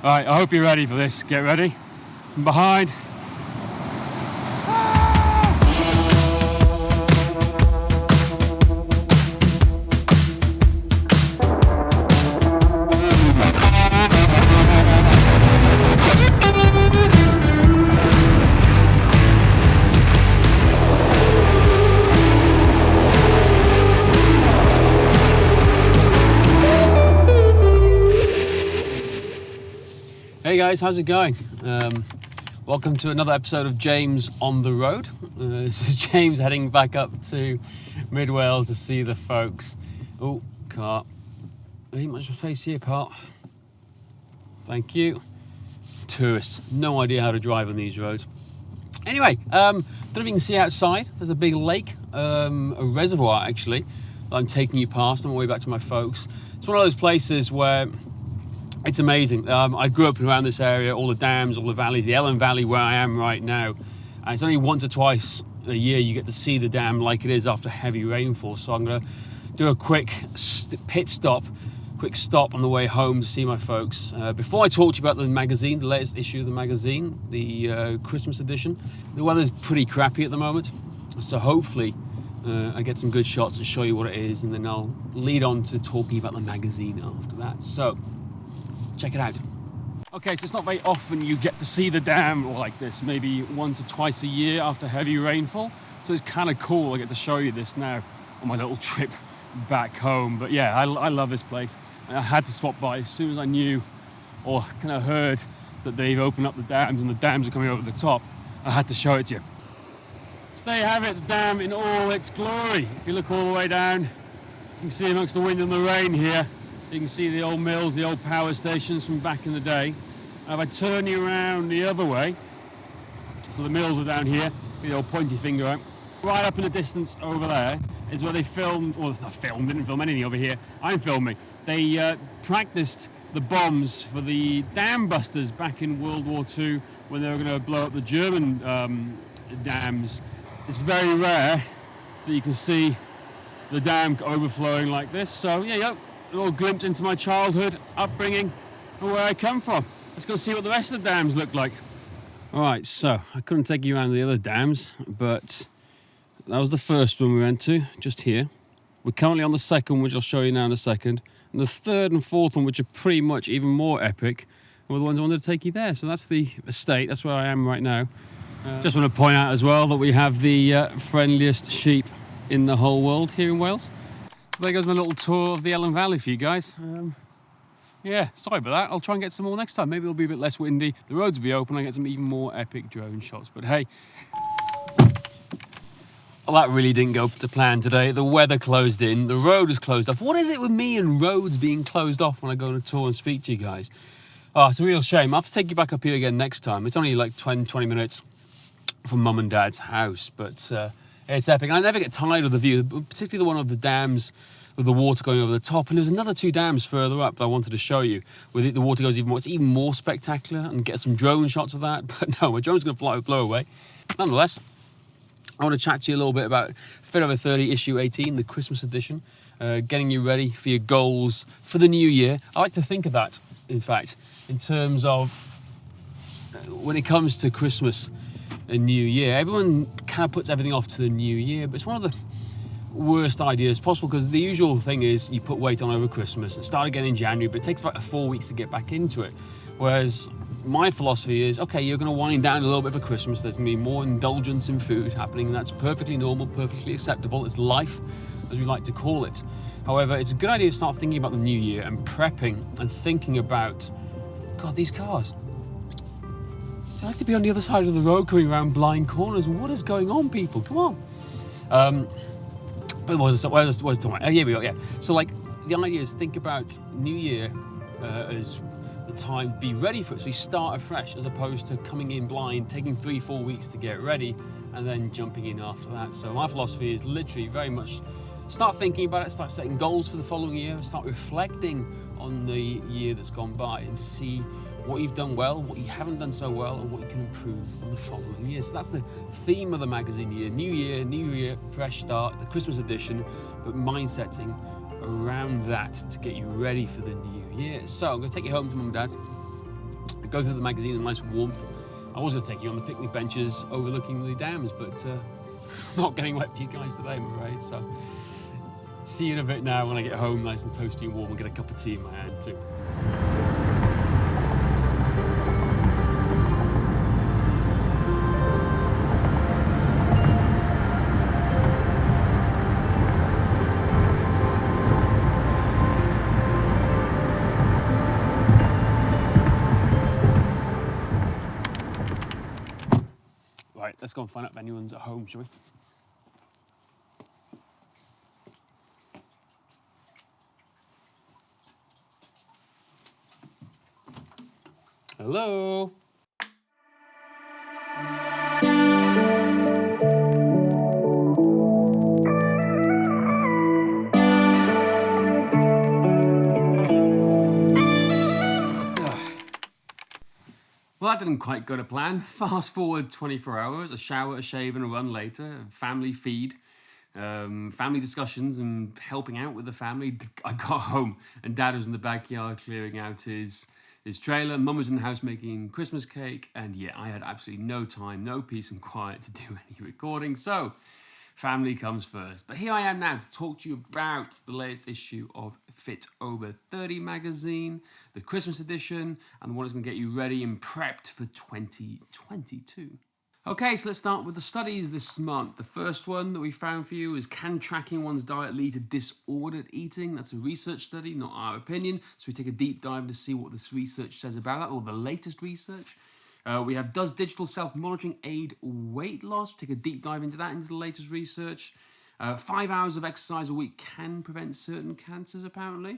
All right, I hope you're ready for this. Get ready. From behind. Hey guys, how's it going? Welcome to another episode of James on the Road. This is James heading back up to Mid Wales to see the folks. Oh, car. There ain't much space here, pal. Thank you. Tourists, no idea how to drive on these roads. Anyway, don't know if you can see outside. There's a big lake, a reservoir actually, that I'm taking you past on my way back to my folks. It's one of those places where it's amazing. I grew up around this area, all the dams, all the valleys, the Elan Valley where I am right now. And it's only once or twice a year you get to see the dam like it is after heavy rainfall. So I'm going to do a quick quick stop on the way home to see my folks. Before I talk to you about the magazine, the latest issue of the magazine, the Christmas edition, the weather's pretty crappy at the moment. So hopefully I get some good shots and show you what it is, and then I'll lead on to talking about the magazine after that. So check it out. Okay, so it's not very often you get to see the dam like this, maybe once or twice a year after heavy rainfall. So it's kind of cool. I get to show you this now on my little trip back home. But yeah, I love this place. I had to stop by as soon as I knew or kind of heard that they've opened up the dams and the dams are coming over the top. I had to show it to you. So there you have it, the dam in all its glory. If you look all the way down, you can see amongst the wind and the rain here, you can see the old mills, the old power stations from back in the day. And if I turn you around the other way, so the mills are down here, the old pointy finger out. Right up in the distance over there is where they filmed, or not filmed, didn't film anything over here. I'm filming. They practiced the bombs for the Dambusters back in World War II when they were going to blow up the German dams. It's very rare that you can see the dam overflowing like this. So yeah, a little glimpse into my childhood, upbringing, and where I come from. Let's go see what the rest of the dams look like. All right, so I couldn't take you around the other dams, but that was the first one we went to, just here. We're currently on the second, which I'll show you now in a second. And the third and fourth one, which are pretty much even more epic, were the ones I wanted to take you there. So that's the estate, that's where I am right now. Just want to point out as well that we have the friendliest sheep in the whole world here in Wales. So there goes my little tour of the Elan Valley for you guys. Yeah, sorry about that. I'll try and get some more next time. Maybe it'll be a bit less windy. The roads will be open. I get some even more epic drone shots. But hey, well, that really didn't go to plan today. The weather closed in. The road was closed off. What is it with me and roads being closed off when I go on a tour and speak to you guys? Oh, it's a real shame. I'll have to take you back up here again next time. It's only like 20 minutes from Mum and Dad's house. But it's epic. And I never get tired of the view, particularly the one of the dams with the water going over the top. And there's another two dams further up that I wanted to show you, where the water goes even more. It's even more spectacular, and get some drone shots of that. But no, my drone's going to blow away. Nonetheless, I want to chat to you a little bit about Fit Over 30 issue 18, the Christmas edition, getting you ready for your goals for the new year. I like to think of that, in fact, in terms of when it comes to Christmas and New Year. Everyone kind of puts everything off to the new year, but it's one of the worst ideas possible, because the usual thing is you put weight on over Christmas and start again in January, but it takes about 4 weeks to get back into it. Whereas my philosophy is, okay, you're going to wind down a little bit for Christmas. There's going to be more indulgence in food happening, and that's perfectly normal, perfectly acceptable. It's life, as we like to call it. However, it's a good idea to start thinking about the new year and prepping and thinking about, God, these cars. They like to be on the other side of the road coming around blind corners. What is going on, people? Come on. But what was I talking about? Oh, here we go, yeah. So, like, the idea is think about New Year as the time, be ready for it. So you start afresh, as opposed to coming in blind, taking 3-4 weeks to get ready, and then jumping in after that. So my philosophy is literally very much start thinking about it, start setting goals for the following year, start reflecting on the year that's gone by, and see what you've done well, what you haven't done so well, and what you can improve on the following year. So that's the theme of the magazine year. New year, fresh start, the Christmas edition, but mindsetting around that to get you ready for the new year. So I'm going to take you home to Mum and Dad. go through the magazine in nice warmth. I was going to take you on the picnic benches overlooking the dams, but not getting wet for you guys today, I'm afraid. So see you in a bit now when I get home, nice and toasty and warm, and get a cup of tea in my hand too. Right, let's go and find out if anyone's at home, shall we? Hello? Well, that didn't quite go to plan. Fast forward 24 hours, a shower, a shave, and a run later, a family feed, family discussions, and helping out with the family. I got home, and Dad was in the backyard clearing out his trailer. Mum was in the house making Christmas cake, and yeah, I had absolutely no time, no peace and quiet to do any recording. So, family comes first. But here I am now to talk to you about the latest issue of Fit Over 30 magazine, the Christmas edition, and the one that's going to get you ready and prepped for 2022. Okay, so let's start with the studies this month. The first one that we found for you is, can tracking one's diet lead to disordered eating? That's a research study, not our opinion. So we take a deep dive to see what this research says about that, or the latest research. We have, does digital self-monitoring aid weight loss? Take a deep dive into that, into the latest research. 5 hours of exercise a week can prevent certain cancers, apparently.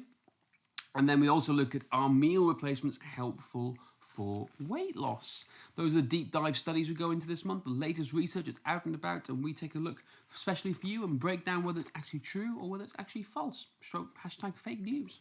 And then we also look at, are meal replacements helpful for weight loss? Those are the deep dive studies we go into this month, the latest research is out and about, and we take a look, especially for you, and break down whether it's actually true or whether it's actually false. Stroke hashtag fake news.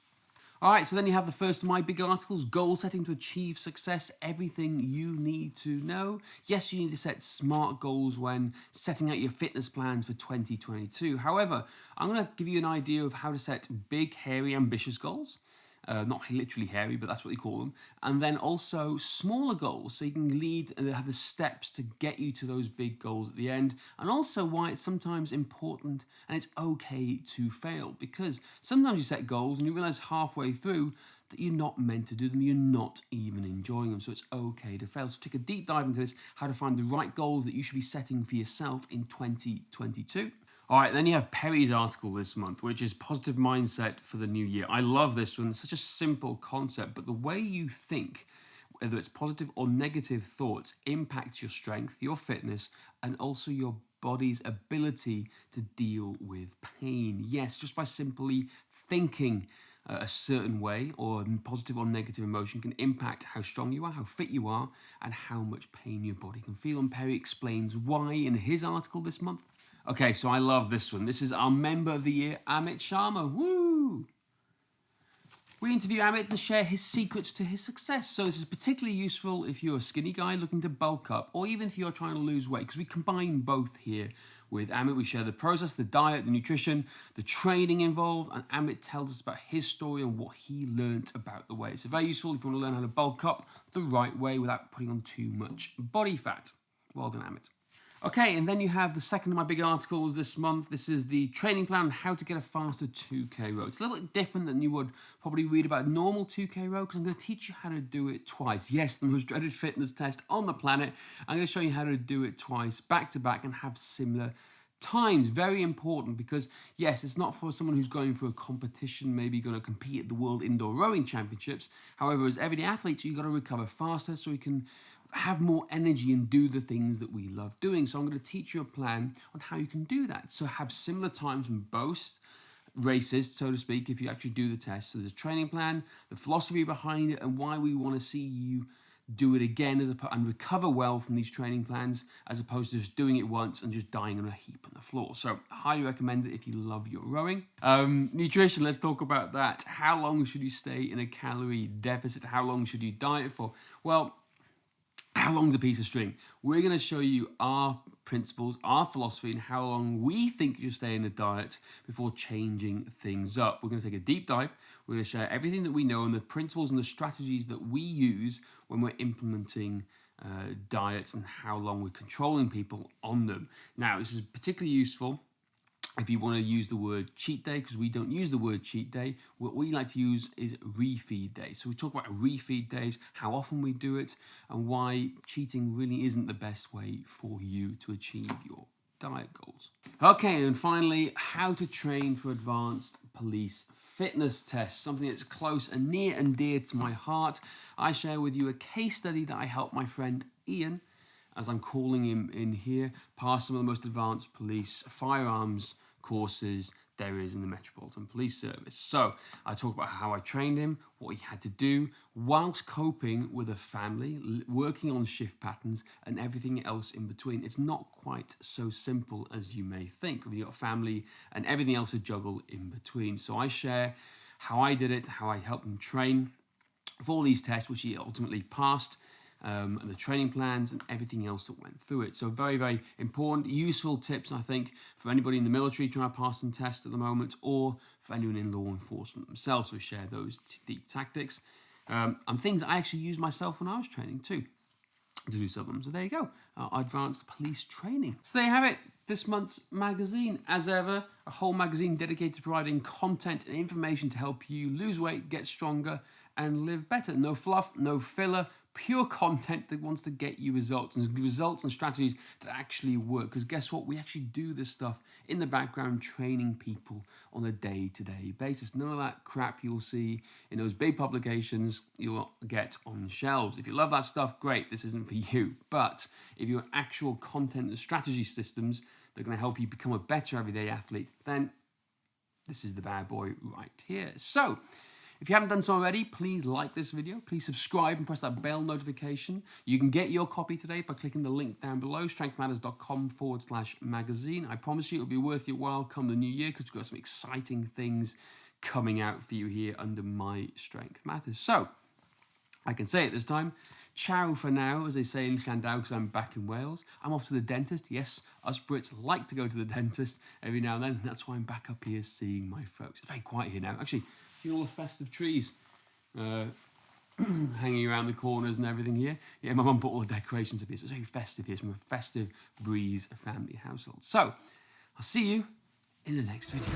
All right, so then you have the first of my big articles, goal setting to achieve success, everything you need to know. Yes, you need to set smart goals when setting out your fitness plans for 2022. However, I'm going to give you an idea of how to set big, hairy, ambitious goals. Not literally hairy, but that's what they call them. And then also smaller goals, so you can lead and have the steps to get you to those big goals at the end. And also why it's sometimes important and it's okay to fail. Because sometimes you set goals and you realize halfway through that you're not meant to do them, you're not even enjoying them. So it's okay to fail. So take a deep dive into this, how to find the right goals that you should be setting for yourself in 2022. All right, then you have Perry's article this month, which is positive mindset for the new year. I love this one. It's such a simple concept, but the way you think, whether it's positive or negative thoughts, impacts your strength, your fitness, and also your body's ability to deal with pain. Yes, just by simply thinking a certain way, or positive or negative emotion, can impact how strong you are, how fit you are, and how much pain your body can feel. And Perry explains why in his article this month. Okay, so I love this one. This is our member of the year, Amit Sharma. Woo! We interview Amit and share his secrets to his success. So this is particularly useful if you're a skinny guy looking to bulk up, or even if you're trying to lose weight, because we combine both here with Amit. We share the process, the diet, the nutrition, the training involved, and Amit tells us about his story and what he learnt about the way. So very useful if you want to learn how to bulk up the right way without putting on too much body fat. Well done, Amit. Okay, and then you have the second of my big articles this month. This is the training plan on how to get a faster 2K row. It's a little bit different than you would probably read about normal 2K row, because I'm going to teach you how to do it twice. Yes, the most dreaded fitness test on the planet. I'm going to show you how to do it twice, back to back, and have similar times. Very important, because yes, it's not for someone who's going for a competition, maybe going to compete at the World Indoor Rowing Championships. However, as everyday athletes, you've got to recover faster so we can have more energy and do the things that we love doing. So I'm going to teach you a plan on how you can do that. So have similar times in both races, so to speak, if you actually do the test. So there's a training plan, the philosophy behind it, and why we want to see you do it again and recover well from these training plans, as opposed to just doing it once and just dying on a heap on the floor. So I highly recommend it if you love your rowing. Nutrition, let's talk about that. How long should you stay in a calorie deficit? How long should you diet for? Well, how long's a piece of string? We're going to show you our principles, our philosophy, and how long we think you should stay in a diet before changing things up. We're going to take a deep dive. We're going to share everything that we know and the principles and the strategies that we use when we're implementing diets and how long we're controlling people on them. Now, this is particularly useful if you want to use the word cheat day, because we don't use the word cheat day. What we like to use is refeed day. So we talk about refeed days, how often we do it, and why cheating really isn't the best way for you to achieve your diet goals. Okay, and finally, how to train for advanced police fitness tests, something that's close and near and dear to my heart. I share with you a case study that I helped my friend Ian, as I'm calling him in here, pass some of the most advanced police firearms courses there is in the Metropolitan Police Service. So I talk about how I trained him, what he had to do, whilst coping with a family, working on shift patterns and everything else in between. It's not quite so simple as you may think. You've got a family and everything else to juggle in between. So I share how I did it, how I helped him train for these tests, which he ultimately passed, and the training plans and everything else that went through it. So very, very important, useful tips, I think, for anybody in the military trying to pass some tests at the moment, or for anyone in law enforcement themselves. So we share those deep tactics and things I actually used myself when I was training too, to do some of them. So there you go, advanced police training. So there you have it, this month's magazine. As ever, a whole magazine dedicated to providing content and information to help you lose weight, get stronger, and live better. No fluff, no filler, pure content that wants to get you results and strategies that actually work. Because guess what? We actually do this stuff in the background, training people on a day-to-day basis. None of that crap you'll see in those big publications you'll get on shelves. If you love that stuff, great, this isn't for you. But if you're actual content and strategy systems that are going to help you become a better everyday athlete, then this is the bad boy right here. So, if you haven't done so already, please like this video, please subscribe and press that bell notification. You can get your copy today by clicking the link down below, strengthmatters.com/magazine. I promise you it'll be worth your while come the new year, because we've got some exciting things coming out for you here under my Strength Matters. So, I can say it this time, ciao for now, as they say in Llandau, because I'm back in Wales. I'm off to the dentist. Yes, us Brits like to go to the dentist every now and then. That's why I'm back up here seeing my folks. It's very quiet here now. Actually, see all the festive trees hanging around the corners and everything here. Yeah, my mum put all the decorations up here, so it's very festive here. It's from a festive Breeze family household. So, I'll see you in the next video.